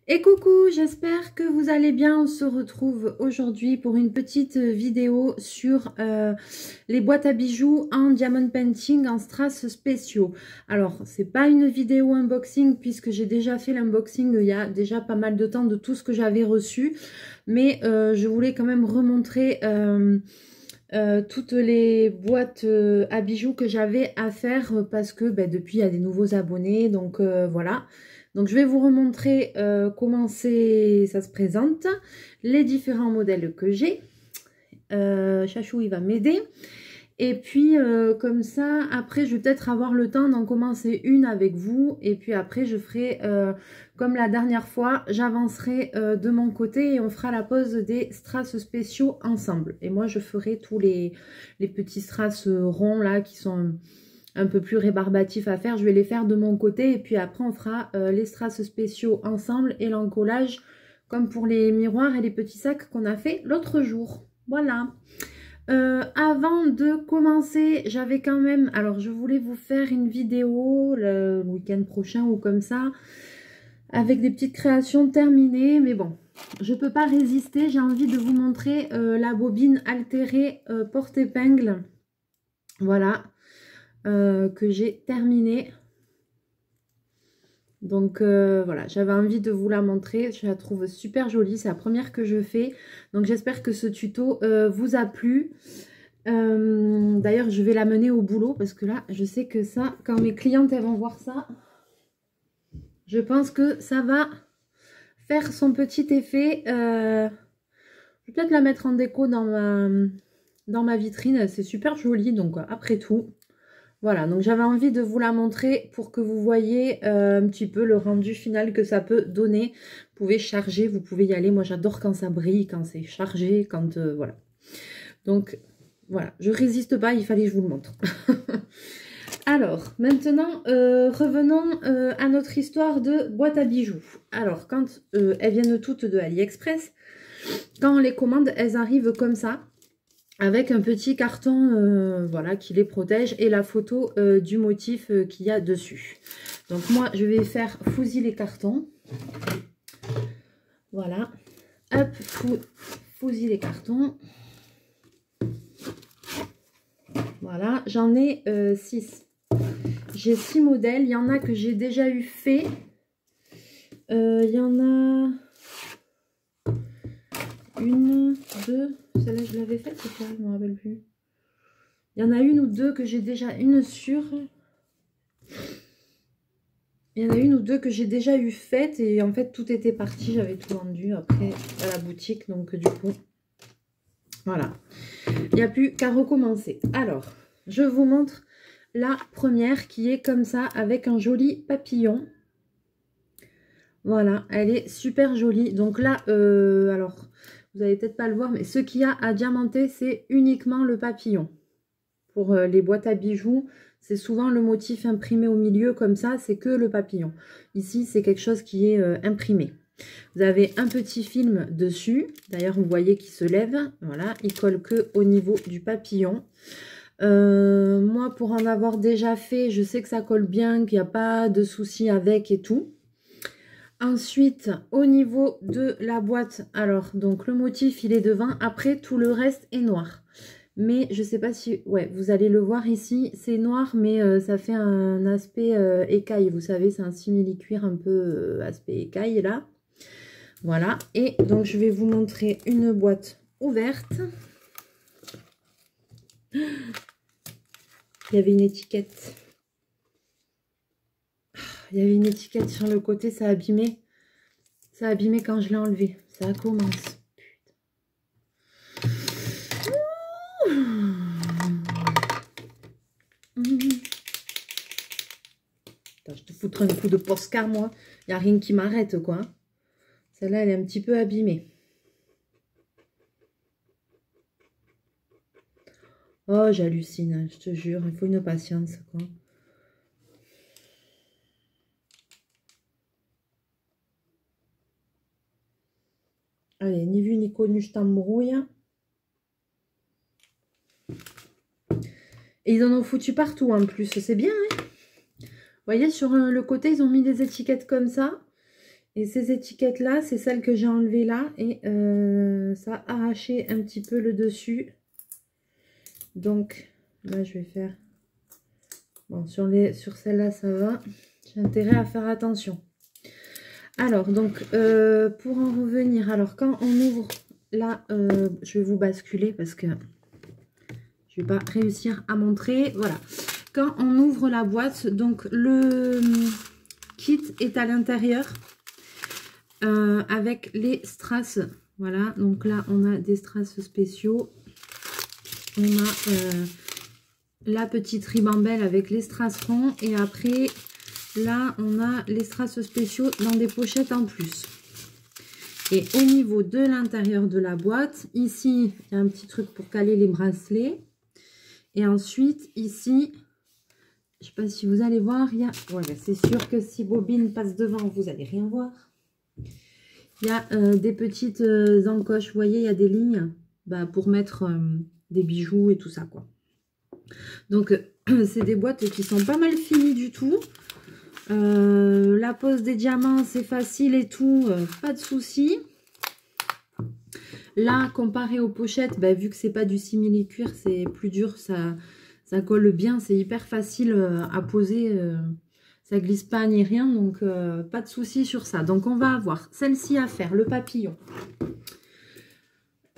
Et coucou, j'espère que vous allez bien. On se retrouve aujourd'hui pour une petite vidéo sur les boîtes à bijoux en diamond painting en strass spéciaux. Alors, c'est pas une vidéo unboxing puisque j'ai déjà fait l'unboxing il y a déjà pas mal de temps de tout ce que j'avais reçu. Mais je voulais quand même remontrer toutes les boîtes à bijoux que j'avais à faire parce que depuis il y a des nouveaux abonnés. Donc voilà. Donc je vais vous remontrer comment ça se présente, les différents modèles que j'ai. Chachou il va m'aider. Et puis comme ça, après je vais peut-être avoir le temps d'en commencer une avec vous. Et puis après je ferai comme la dernière fois, j'avancerai de mon côté et on fera la pose des strass spéciaux ensemble. Et moi je ferai tous les petits strass ronds là qui sont un peu plus rébarbatif à faire, je vais les faire de mon côté et puis après on fera les strass spéciaux ensemble et l'encollage comme pour les miroirs et les petits sacs qu'on a fait l'autre jour. Voilà. Avant de commencer, j'avais quand même, alors je voulais vous faire une vidéo le week-end prochain ou comme ça, avec des petites créations terminées, mais bon, je peux pas résister, j'ai envie de vous montrer la bobine altérée porte-épingle. Voilà. Que j'ai terminé. Donc voilà, j'avais envie de vous la montrer. Je la trouve super jolie. C'est la première que je fais. Donc j'espère que ce tuto vous a plu. D'ailleurs, je vais la mener au boulot parce que là, je sais que ça, quand mes clientes elles vont voir ça, je pense que ça va faire son petit effet. Je vais peut-être la mettre en déco dans ma vitrine. C'est super joli. Donc après tout. Voilà, donc j'avais envie de vous la montrer pour que vous voyez un petit peu le rendu final que ça peut donner. Vous pouvez charger, vous pouvez y aller. Moi, j'adore quand ça brille, quand c'est chargé, quand... voilà. Donc, voilà, je résiste pas, il fallait que je vous le montre. Alors, maintenant, revenons à notre histoire de boîte à bijoux. Alors, quand elles viennent toutes de AliExpress, quand on les commande, elles arrivent comme ça. Avec un petit carton voilà, qui les protège et la photo du motif qu'il y a dessus. Donc moi, je vais faire fouiller les cartons. Voilà. Hop, fouiller les cartons. Voilà, j'en ai 6. J'ai 6 modèles. Il y en a que j'ai déjà eu fait. Il y en a... une, deux... Celle-là, je l'avais faite, c'est quoi? Je ne me rappelle plus. Il y en a une ou deux que j'ai déjà... Une sûre. Il y en a une ou deux que j'ai déjà eu faites. Et en fait, tout était parti. J'avais tout vendu après à la boutique. Donc, du coup, voilà. Il n'y a plus qu'à recommencer. Alors, je vous montre la première qui est comme ça avec un joli papillon. Voilà, elle est super jolie. Donc là, alors... Vous n'allez peut-être pas le voir, mais ce qu'il y a à diamanter, c'est uniquement le papillon. Pour les boîtes à bijoux, c'est souvent le motif imprimé au milieu comme ça, c'est que le papillon. Ici, c'est quelque chose qui est imprimé. Vous avez un petit film dessus. D'ailleurs, vous voyez qu'il se lève. Voilà, il colle que au niveau du papillon. Moi, pour en avoir déjà fait, je sais que ça colle bien, qu'il n'y a pas de souci avec et tout. Ensuite, au niveau de la boîte, alors, donc le motif, il est devant. Après, tout le reste est noir. Mais je sais pas si... Ouais, vous allez le voir ici, c'est noir, mais ça fait un aspect écaille. Vous savez, c'est un simili-cuir un peu aspect écaille, là. Voilà. Et donc, je vais vous montrer une boîte ouverte. Il y avait une étiquette. Il y avait une étiquette sur le côté, ça a abîmé. Ça a abîmé quand je l'ai enlevé. Ça commence. Attends, je te foutre un coup de Poscar, moi. Il n'y a rien qui m'arrête, quoi. Celle-là, elle est un petit peu abîmée. Oh, j'hallucine, je te jure. Il faut une patience, quoi. Allez, ni vu ni connu, je t'embrouille. Et ils en ont foutu partout, en plus. C'est bien, hein. Vous voyez, sur le côté, ils ont mis des étiquettes comme ça. Et ces étiquettes-là, c'est celles que j'ai enlevées là. Et ça a arraché un petit peu le dessus. Donc, là, je vais faire... Bon, sur celle-là, ça va. J'ai intérêt à faire attention. Alors, donc, pour en revenir, alors, quand on ouvre... Là, je vais vous basculer parce que je ne vais pas réussir à montrer. Voilà. Quand on ouvre la boîte, donc, le kit est à l'intérieur. Avec les strass, voilà, donc là on a des strass spéciaux, on a la petite ribambelle avec les strass ronds et après là on a les strass spéciaux dans des pochettes en plus. Et au niveau de l'intérieur de la boîte, ici il y a un petit truc pour caler les bracelets et ensuite ici, je sais pas si vous allez voir, il y a, ouais, c'est sûr que si Bobine passe devant vous allez rien voir. Il y a des petites encoches, vous voyez, il y a des lignes pour mettre des bijoux et tout ça, quoi. Donc, c'est des boîtes qui sont pas mal finies du tout. La pose des diamants, c'est facile et tout, pas de souci. Là, comparé aux pochettes, vu que c'est pas du simili-cuir, c'est plus dur, ça colle bien, c'est hyper facile à poser. Ça glisse pas ni rien, donc pas de souci sur ça. Donc on va avoir celle-ci à faire, le papillon.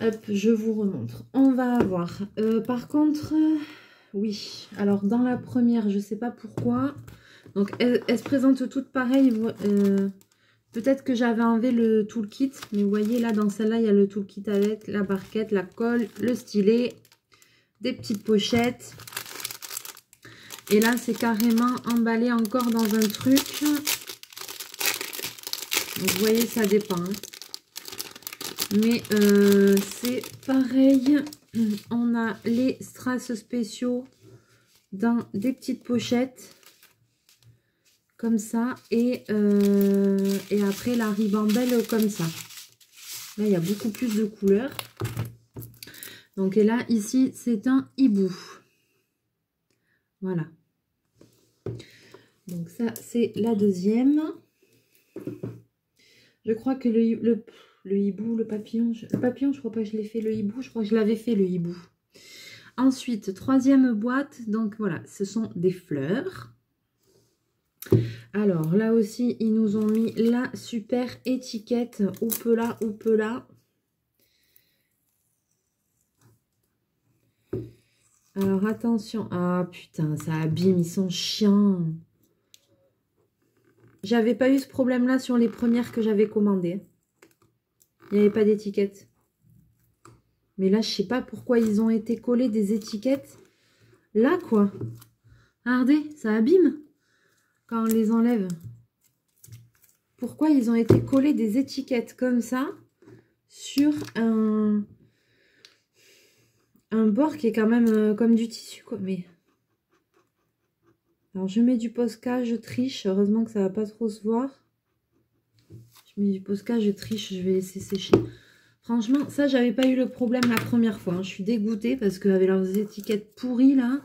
Hop, je vous remontre. On va avoir, par contre, oui. Alors dans la première, je sais pas pourquoi. Donc elle se présente toutes pareilles. Peut-être que j'avais enlevé le toolkit, mais vous voyez là dans celle-là, il y a le toolkit avec la barquette, la colle, le stylet, des petites pochettes. Et là, c'est carrément emballé encore dans un truc. Donc, vous voyez, ça dépend. Hein. Mais c'est pareil. On a les strass spéciaux dans des petites pochettes. Comme ça. Et après, la ribambelle comme ça. Là, il y a beaucoup plus de couleurs. Donc, et là, ici, c'est un hibou. Voilà. Donc ça, c'est la deuxième. Je crois que le hibou, le papillon, je crois pas que je l'ai fait, le hibou, je crois que je l'avais fait, le hibou. Ensuite, troisième boîte, donc voilà, ce sont des fleurs. Alors là aussi, ils nous ont mis la super étiquette Oupela Oupela. Alors attention, ah putain, ça abîme, ils sont chiants. J'avais pas eu ce problème-là sur les premières que j'avais commandées. Il n'y avait pas d'étiquette. Mais là, je sais pas pourquoi ils ont été collés des étiquettes. Là, quoi. Regardez, ça abîme quand on les enlève. Pourquoi ils ont été collés des étiquettes comme ça sur un bord qui est quand même comme du tissu, quoi. Mais... Alors, je mets du Posca, je triche. Heureusement que ça va pas trop se voir. Je mets du Posca, je triche, je vais laisser sécher. Franchement, ça, j'avais pas eu le problème la première fois. Hein. Je suis dégoûtée parce qu'avec leurs étiquettes pourries, là,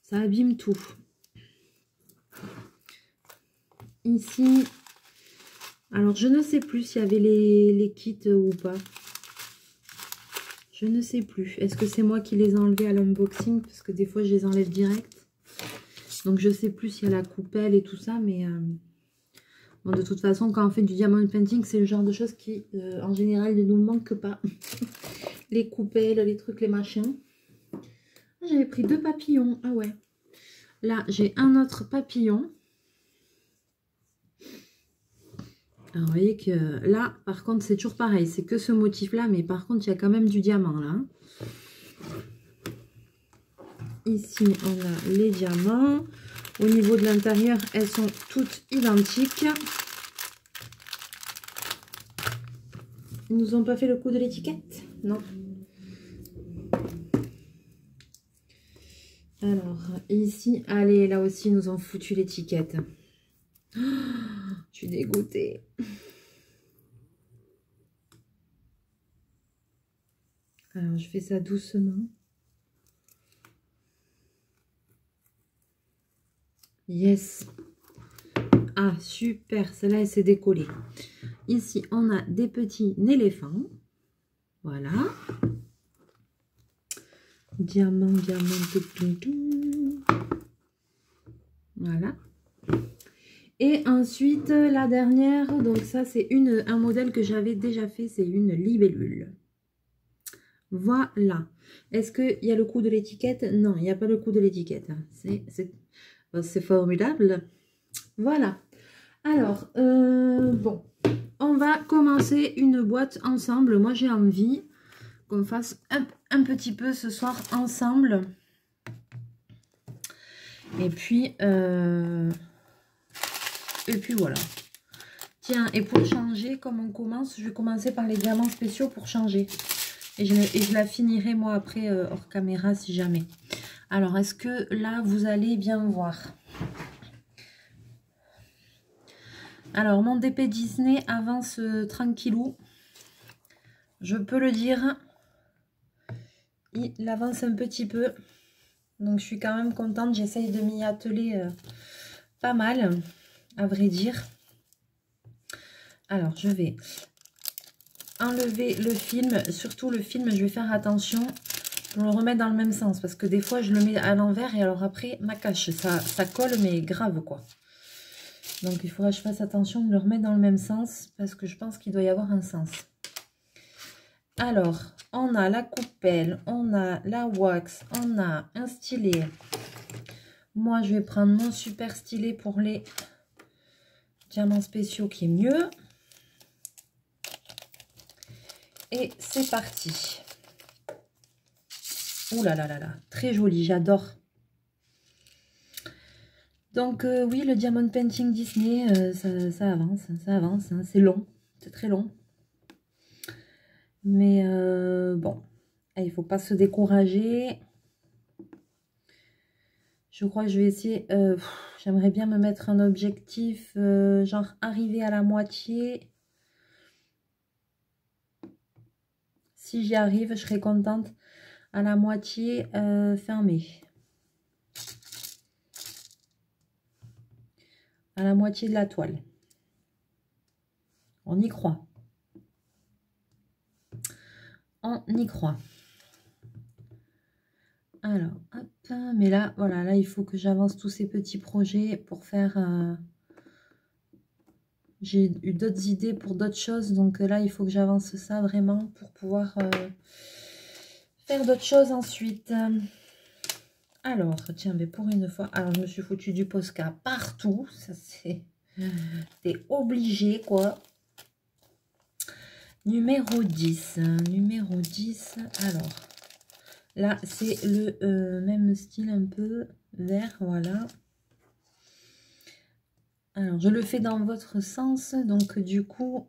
ça abîme tout. Ici, alors je ne sais plus s'il y avait les kits ou pas. Je ne sais plus. Est-ce que c'est moi qui les ai enlevés à l'unboxing? Parce que des fois, je les enlève direct. Donc, je sais plus s'il y a la coupelle et tout ça, mais... Bon, de toute façon, quand on fait du diamond painting, c'est le genre de choses qui, en général, ne nous manquent pas. Les coupelles, les trucs, les machins. Ah, j'avais pris 2 papillons. Ah ouais. Là, j'ai un autre papillon. Alors, vous voyez que là, par contre, c'est toujours pareil. C'est que ce motif-là, mais par contre, il y a quand même du diamant, là. Ici, on a les diamants. Au niveau de l'intérieur, elles sont toutes identiques. Ils nous ont pas fait le coup de l'étiquette? Non. Alors, ici, allez, là aussi, ils nous ont foutu l'étiquette. Oh, je suis dégoûtée. Alors, je fais ça doucement. Yes. Ah, super, celle-là, elle s'est décollée. Ici, on a des petits éléphants. Voilà. Diamant, diamant, tout, tout, tout. Voilà. Et ensuite, la dernière, donc ça, c'est un modèle que j'avais déjà fait, c'est une libellule. Voilà. Est-ce qu'il y a le coup de l'étiquette? Non, il n'y a pas le coup de l'étiquette. C'est formidable. Voilà. Alors, bon, on va commencer une boîte ensemble. Moi, j'ai envie qu'on fasse un petit peu ce soir ensemble. Et puis voilà. Tiens, et pour changer, comme on commence, je vais commencer par les diamants spéciaux pour changer. Et je la finirai moi après hors caméra si jamais. Alors, est-ce que là, vous allez bien voir? Alors, mon DP Disney avance tranquillou. Je peux le dire. Il avance un petit peu. Donc, je suis quand même contente. J'essaye de m'y atteler pas mal, à vrai dire. Alors, je vais enlever le film. Surtout le film, je vais faire attention pour le remettre dans le même sens. Parce que des fois, je le mets à l'envers et alors après, ma cache, ça colle, mais grave, quoi. Donc, il faudra que je fasse attention de le remettre dans le même sens parce que je pense qu'il doit y avoir un sens. Alors, on a la coupelle, on a la wax, on a un stylet. Moi, je vais prendre mon super stylet pour les diamants spéciaux qui est mieux. Et c'est parti. Ouh là là là là, très joli, j'adore. Donc oui, le Diamond Painting Disney, ça avance, hein, c'est long, c'est très long. Mais bon, il ne faut pas se décourager. Je crois que je vais essayer, j'aimerais bien me mettre un objectif, genre arriver à la moitié. Si j'y arrive, je serai contente. À la moitié fermée. À la moitié de la toile. On y croit. On y croit. Alors, hop, mais là, voilà, là, il faut que j'avance tous ces petits projets pour faire... j'ai eu d'autres idées pour d'autres choses, donc là, il faut que j'avance ça vraiment pour pouvoir faire d'autres choses ensuite. Alors, tiens, mais pour une fois, alors je me suis foutu du Posca partout, ça c'est... T'es obligé, quoi. Numéro 10. Numéro 10. Alors, là, c'est le même style un peu vert, voilà. Alors, je le fais dans votre sens, donc du coup...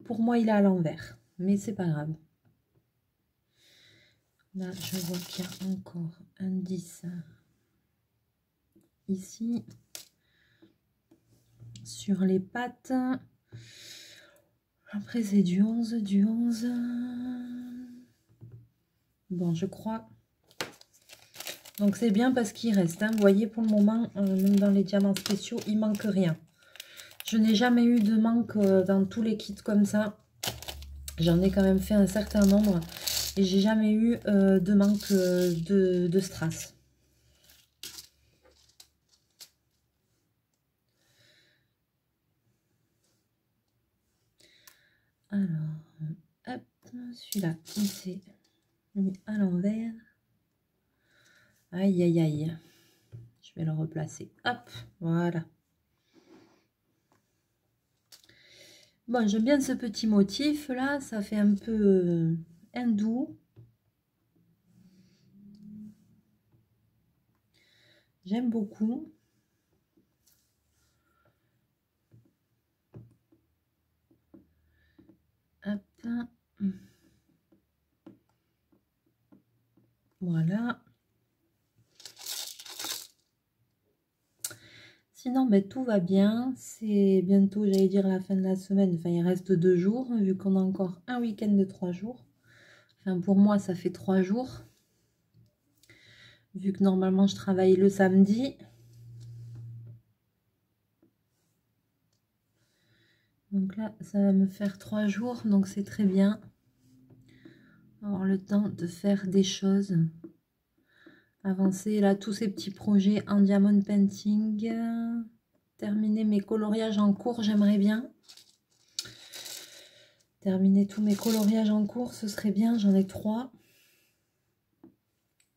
Pour moi, il est à l'envers, mais c'est pas grave. Là, je vois qu'il y a encore un 10 ici. Sur les pattes. Après, c'est du 11, du 11. Bon, je crois. Donc, c'est bien parce qu'il reste. Hein. Vous voyez, pour le moment, même dans les diamants spéciaux, il manque rien. Je n'ai jamais eu de manque dans tous les kits comme ça. J'en ai quand même fait un certain nombre. Et j'ai jamais eu de manque de strass. Alors, hop, celui-là, il s'est mis à l'envers. Aïe, aïe, aïe. Je vais le replacer. Hop, voilà. Bon, j'aime bien ce petit motif là. Ça fait un peu hindou. J'aime beaucoup. Hop. Voilà. Sinon, ben, tout va bien. C'est bientôt, j'allais dire, la fin de la semaine. Enfin, il reste 2 jours, vu qu'on a encore un week-end de 3 jours. Enfin, pour moi, ça fait 3 jours. vu que normalement je travaille le samedi. Donc là, ça va me faire 3 jours, donc c'est très bien. Avoir le temps de faire des choses. Avancer là, tous ces petits projets en diamond painting. Terminer mes coloriages en cours, j'aimerais bien. Terminer tous mes coloriages en cours, ce serait bien. J'en ai 3.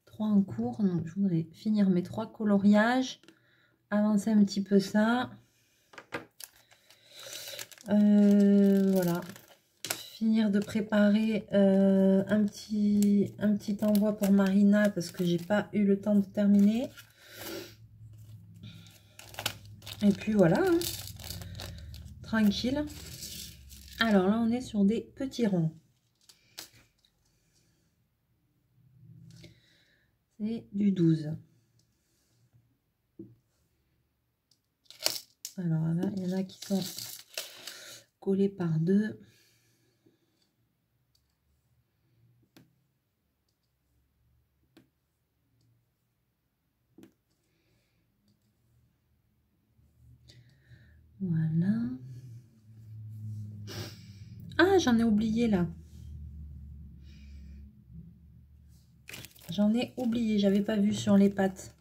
3 en cours. Donc je voudrais finir mes 3 coloriages. Avancer un petit peu ça. Voilà. Finir de préparer un petit envoi pour Marina parce que j'ai pas eu le temps de terminer. Et puis voilà, hein. Tranquille. Alors là, on est sur des petits ronds. C'est du 12. Alors là, il y en a qui sont collés par 2. Voilà. Ah, j'en ai oublié là. J'en ai oublié, j'avais pas vu sur les pattes.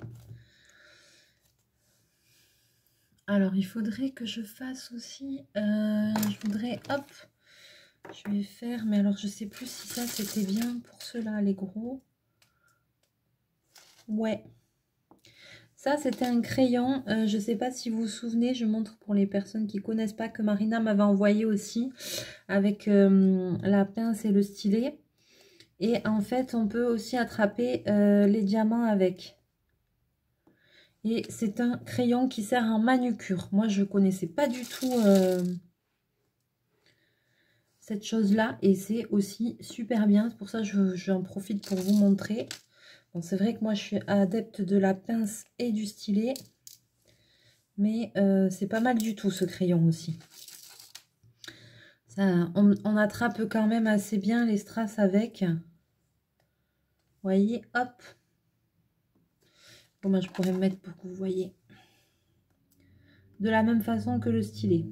Alors, il faudrait que je fasse aussi... je voudrais... Hop, je vais faire... Mais alors, je sais plus si ça, c'était bien pour ceux-là, les gros. Ouais. Ça, c'était un crayon. Je ne sais pas si vous vous souvenez, je montre pour les personnes qui ne connaissent pas, que Marina m'avait envoyé aussi avec la pince et le stylet. Et en fait, on peut aussi attraper les diamants avec. Et c'est un crayon qui sert en manucure. Moi, je ne connaissais pas du tout cette chose-là. Et c'est aussi super bien. C'est pour ça que j'en profite pour vous montrer. Bon, c'est vrai que moi, je suis adepte de la pince et du stylet. Mais c'est pas mal du tout, ce crayon aussi. Ça, on attrape quand même assez bien les strass avec. Vous voyez, hop. Comment je pourrais me mettre pour que vous voyez. De la même façon que le stylet.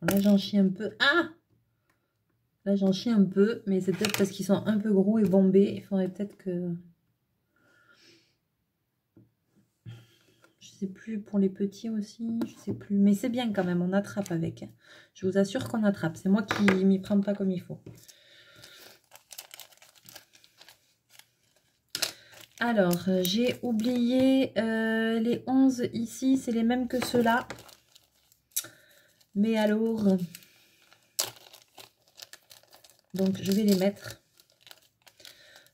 Là, j'en chie un peu. Ah! Là, j'en chie un peu, mais c'est peut-être parce qu'ils sont un peu gros et bombés. Il faudrait peut-être que... Je sais plus, pour les petits aussi, je sais plus. Mais c'est bien quand même, on attrape avec. Je vous assure qu'on attrape. C'est moi qui m'y prends pas comme il faut. Alors, j'ai oublié les 11 ici, c'est les mêmes que ceux-là. Mais alors, donc je vais les mettre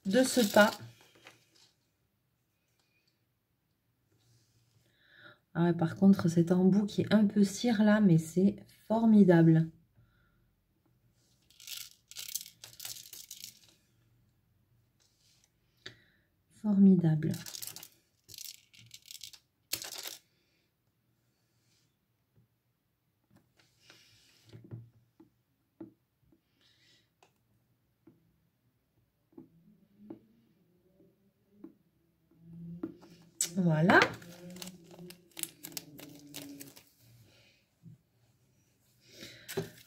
de ce pas. Ah ouais, par contre, cet embout qui est un peu cire là, mais c'est formidable. Formidable. Voilà.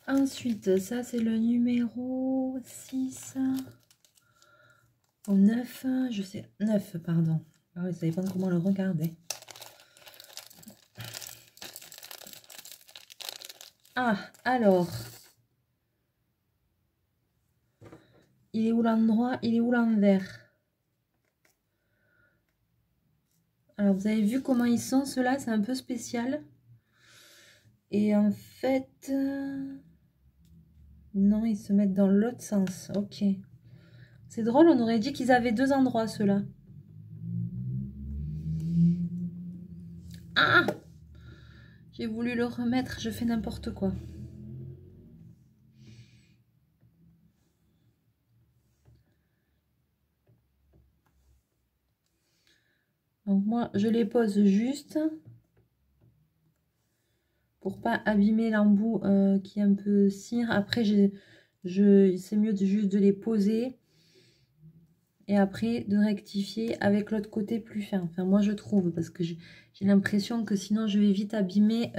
Ensuite, ça c'est le numéro 6 ou 9, je sais, 9 pardon. Ah oui, ça dépend comment le regarder. Ah, alors. Il est où l'endroit? Il est où l'envers? Alors, vous avez vu comment ils sont, ceux-là? C'est un peu spécial. Et en fait... non, ils se mettent dans l'autre sens. Ok. C'est drôle, on aurait dit qu'ils avaient 2 endroits, ceux-là. Ah! J'ai voulu le remettre, je fais n'importe quoi. Donc moi, je les pose juste. pour pas abîmer l'embout qui est un peu cire. Après, c'est mieux juste de les poser et après de rectifier avec l'autre côté plus fin. Enfin, moi je trouve, parce que j'ai l'impression que sinon je vais vite abîmer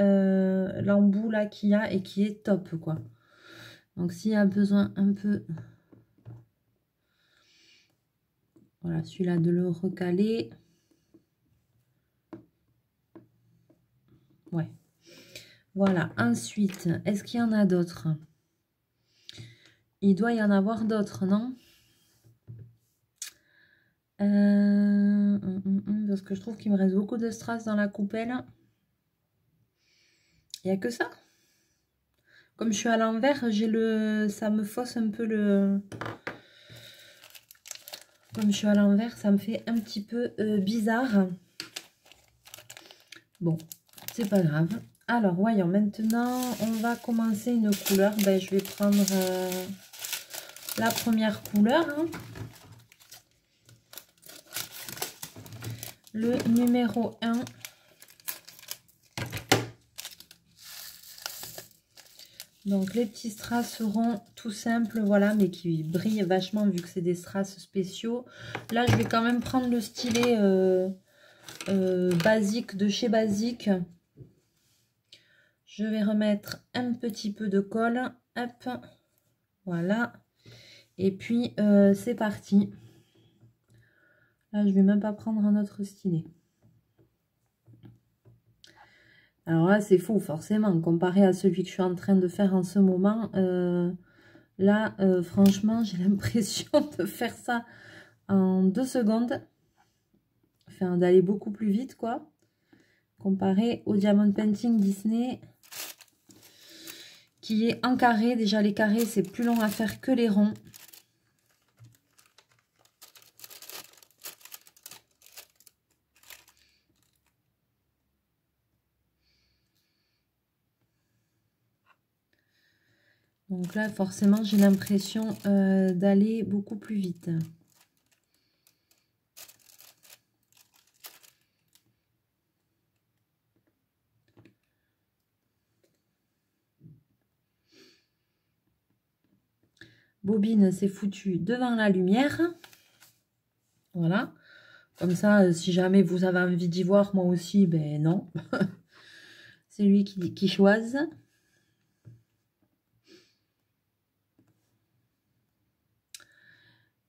l'embout là qu'il y a et qui est top, quoi. Donc s'il y a besoin un peu, voilà, celui-là de le recaler. Ouais. Voilà. Ensuite, est-ce qu'il y en a d'autres? Il doit y en avoir d'autres, non? Parce que je trouve qu'il me reste beaucoup de strass dans la coupelle. Il n'y a que ça. Comme je suis à l'envers, ça me fausse un peu le... Comme je suis à l'envers, ça me fait un petit peu bizarre. Bon, c'est pas grave. Alors, voyons, maintenant, on va commencer une couleur. Ben, je vais prendre la première couleur. Hein. Le numéro 1. Donc, les petits strass seront tout simples, voilà, mais qui brillent vachement vu que c'est des strass spéciaux. Là, je vais quand même prendre le stylet basique de chez Basique. Je vais remettre un petit peu de colle. Hop, voilà. Et puis, c'est parti. Là, je vais même pas prendre un autre stylet. Alors là, c'est fou, forcément, comparé à celui que je suis en train de faire en ce moment. Là, franchement, j'ai l'impression de faire ça en 2 secondes. Enfin, d'aller beaucoup plus vite, quoi. Comparé au Diamond Painting Disney, qui est en carré. Déjà, les carrés, c'est plus long à faire que les ronds. Donc là, forcément, j'ai l'impression d'aller beaucoup plus vite. Bobine, c'est foutu devant la lumière. Voilà. Comme ça, si jamais vous avez envie d'y voir, moi aussi, ben non. C'est lui qui choisit.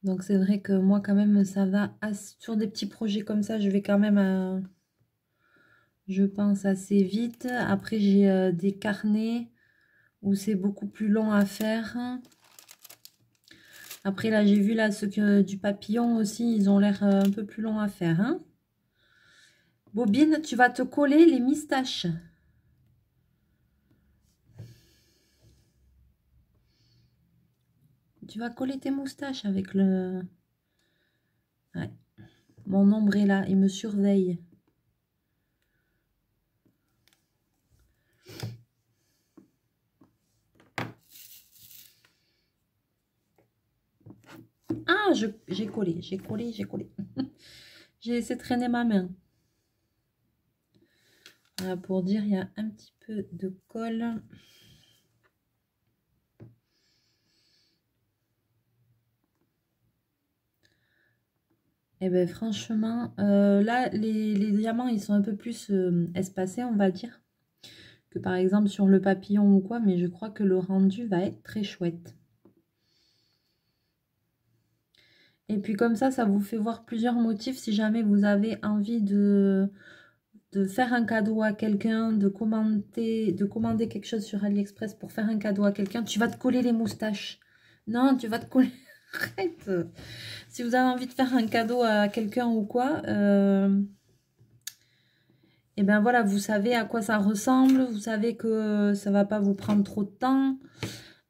Donc c'est vrai que moi quand même ça va sur des petits projets comme ça, je vais quand même je pense assez vite. Après j'ai des carnets où c'est beaucoup plus long à faire. Après là j'ai vu là ceux du papillon aussi, ils ont l'air un peu plus longs à faire. Hein. Bobine, tu vas te coller les moustaches. Tu vas coller tes moustaches avec le... Ouais. Mon ombre est là, il me surveille. Ah, j'ai collé. J'ai laissé traîner ma main. Voilà, pour dire, il y a un petit peu de colle. Et bien franchement, là, les diamants, ils sont un peu plus espacés, on va dire, que par exemple sur le papillon ou quoi, mais je crois que le rendu va être très chouette. Et puis comme ça vous fait voir plusieurs motifs si jamais vous avez envie de faire un cadeau à quelqu'un, de commander quelque chose sur AliExpress pour faire un cadeau à quelqu'un. Tu vas te coller les moustaches. Non, tu vas te coller... Arrête. Si vous avez envie de faire un cadeau à quelqu'un ou quoi, et ben voilà, vous savez à quoi ça ressemble, vous savez que ça va pas vous prendre trop de temps.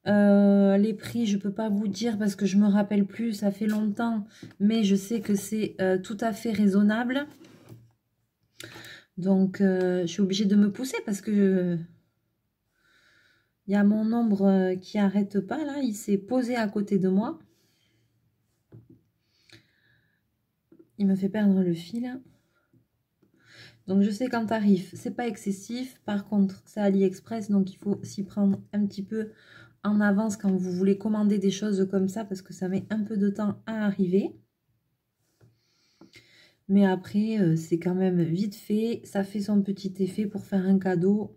Les prix, je peux pas vous dire parce que je me rappelle plus, ça fait longtemps, mais je sais que c'est tout à fait raisonnable. Donc, je suis obligée de me pousser parce que il y a mon ombre qui arrête pas là, il s'est posé à côté de moi. Il me fait perdre le fil. Donc je sais qu'en tarif, c'est pas excessif. Par contre, c'est AliExpress, donc il faut s'y prendre un petit peu en avance quand vous voulez commander des choses comme ça, parce que ça met un peu de temps à arriver. Mais après, c'est quand même vite fait. Ça fait son petit effet pour faire un cadeau.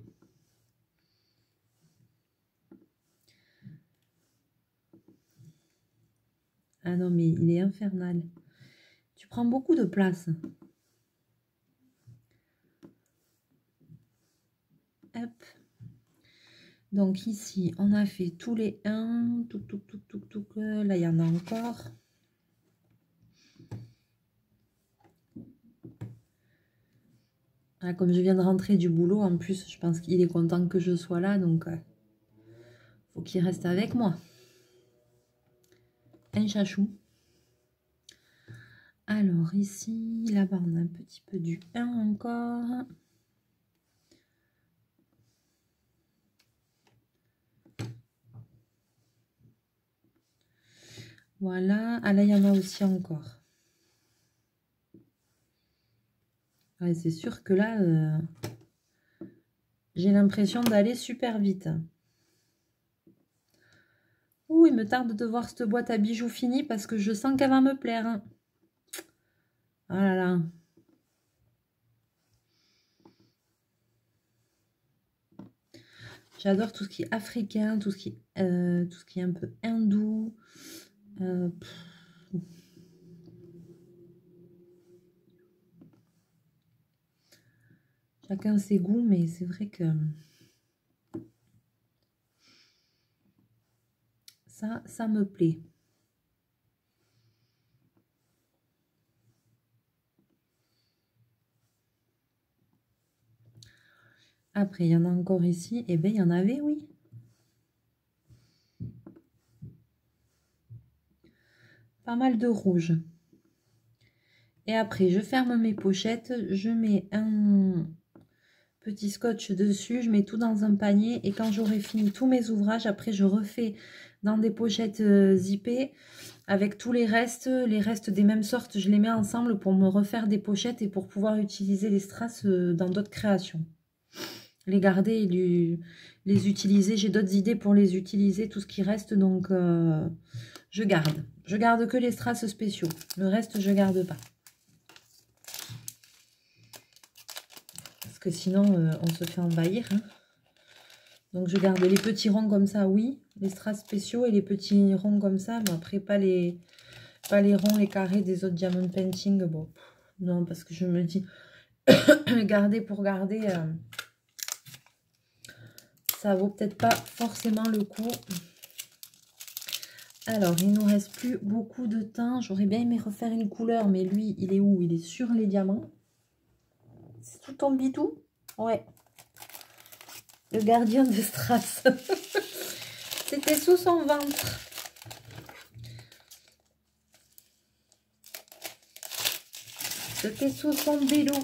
Ah non, mais il est infernal. Tu prends beaucoup de place. Hop. Donc ici, on a fait tous les 1. Là, il y en a encore. Ah, comme je viens de rentrer du boulot, en plus, je pense qu'il est content que je sois là. Donc, faut qu'il reste avec moi. Un chachou. Alors ici, là-bas, on a un petit peu du 1 encore. Voilà. Ah là, il y en a aussi encore. Ouais, c'est sûr que là, j'ai l'impression d'aller super vite. Ouh, il me tarde de voir cette boîte à bijoux finie parce que je sens qu'elle va me plaire. Hein. Oh là là. J'adore tout ce qui est africain, tout ce qui est un peu hindou. Chacun ses goûts, mais c'est vrai que ça me plaît. Après, il y en a encore ici. Eh bien, il y en avait, oui. Pas mal de rouge. Et après, je ferme mes pochettes. Je mets un petit scotch dessus. Je mets tout dans un panier. Et quand j'aurai fini tous mes ouvrages, après, je refais dans des pochettes zippées. Avec tous les restes des mêmes sortes, je les mets ensemble pour me refaire des pochettes et pour pouvoir utiliser les strass dans d'autres créations. Les garder et les utiliser. J'ai d'autres idées pour les utiliser, tout ce qui reste, donc je garde. Je garde que les strass spéciaux. Le reste, je garde pas. Parce que sinon, on se fait envahir. Hein. Donc, je garde les petits ronds comme ça, oui. Les strass spéciaux et les petits ronds comme ça. Mais après, pas les ronds, les carrés des autres diamond painting. Bon, non, parce que je me dis, garder pour garder... ça vaut peut-être pas forcément le coup. Alors, il nous reste plus beaucoup de temps. J'aurais bien aimé refaire une couleur, mais lui, il est où? Il est sur les diamants. C'est tout ton bidou? Ouais. Le gardien de strass. C'était sous son ventre. C'était sous son vélo.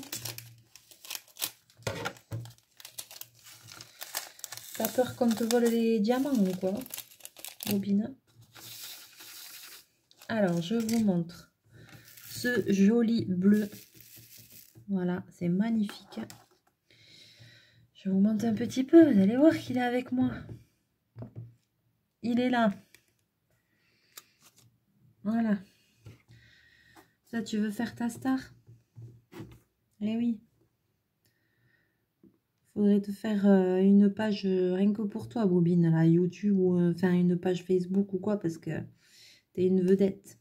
T'as peur qu'on te vole les diamants ou quoi, Bobine? Alors, je vous montre ce joli bleu. Voilà, c'est magnifique. Je vous montre un petit peu. Vous allez voir qu'il est avec moi. Il est là. Voilà. Ça, tu veux faire ta star? Eh oui. Faudrait te faire une page rien que pour toi, Bobine, là, YouTube ou enfin une page Facebook ou quoi, parce que t'es une vedette.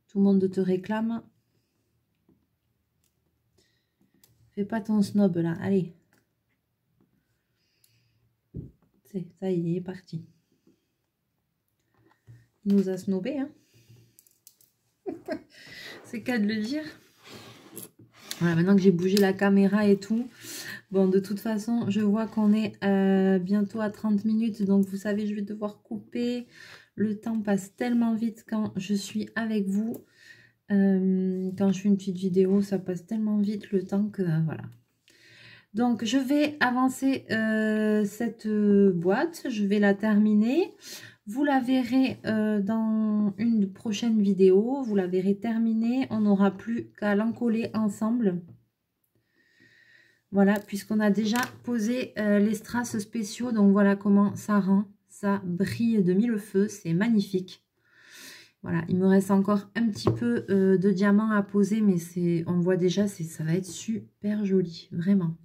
Tout le monde te réclame. Fais pas ton snob là, allez. Ça y est, il est parti. Il nous a snobé, hein. C'est qu'à de le dire. Voilà, maintenant que j'ai bougé la caméra et tout. Bon, de toute façon, je vois qu'on est bientôt à 30 minutes. Donc, vous savez, je vais devoir couper. Le temps passe tellement vite quand je suis avec vous. Quand je fais une petite vidéo, ça passe tellement vite le temps que voilà. Donc, je vais avancer cette boîte. Je vais la terminer. Vous la verrez dans une prochaine vidéo. Vous la verrez terminée. On n'aura plus qu'à l'encoller ensemble. Voilà, puisqu'on a déjà posé les strass spéciaux. Donc voilà comment ça rend. Ça brille de mille feux. C'est magnifique. Voilà, il me reste encore un petit peu de diamant à poser. Mais on voit déjà, ça va être super joli. Vraiment.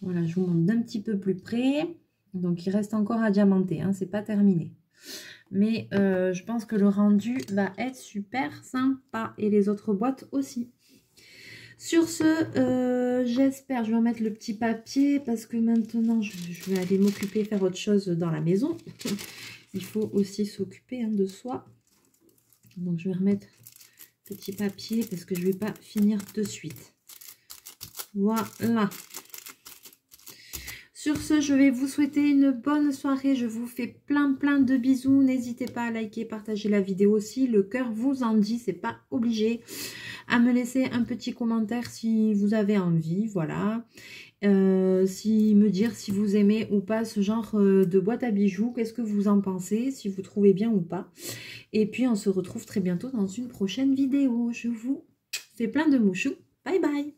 Voilà, je vous montre d'un petit peu plus près. Donc, il reste encore à diamanter, hein, c'est pas terminé. Mais je pense que le rendu va être super sympa. Et les autres boîtes aussi. Sur ce, j'espère, je vais remettre le petit papier parce que maintenant, je vais aller m'occuper, faire autre chose dans la maison. Il faut aussi s'occuper de soi. Donc, je vais remettre le petit papier parce que je ne vais pas finir de suite. Voilà. Sur ce, je vais vous souhaiter une bonne soirée. Je vous fais plein de bisous. N'hésitez pas à liker, partager la vidéo aussi. Le cœur vous en dit, c'est pas obligé. À me laisser un petit commentaire si vous avez envie. Voilà. Me dire si vous aimez ou pas ce genre de boîte à bijoux. Qu'est-ce que vous en pensez? Si vous trouvez bien ou pas. Et puis, on se retrouve très bientôt dans une prochaine vidéo. Je vous fais plein de mouchous. Bye bye.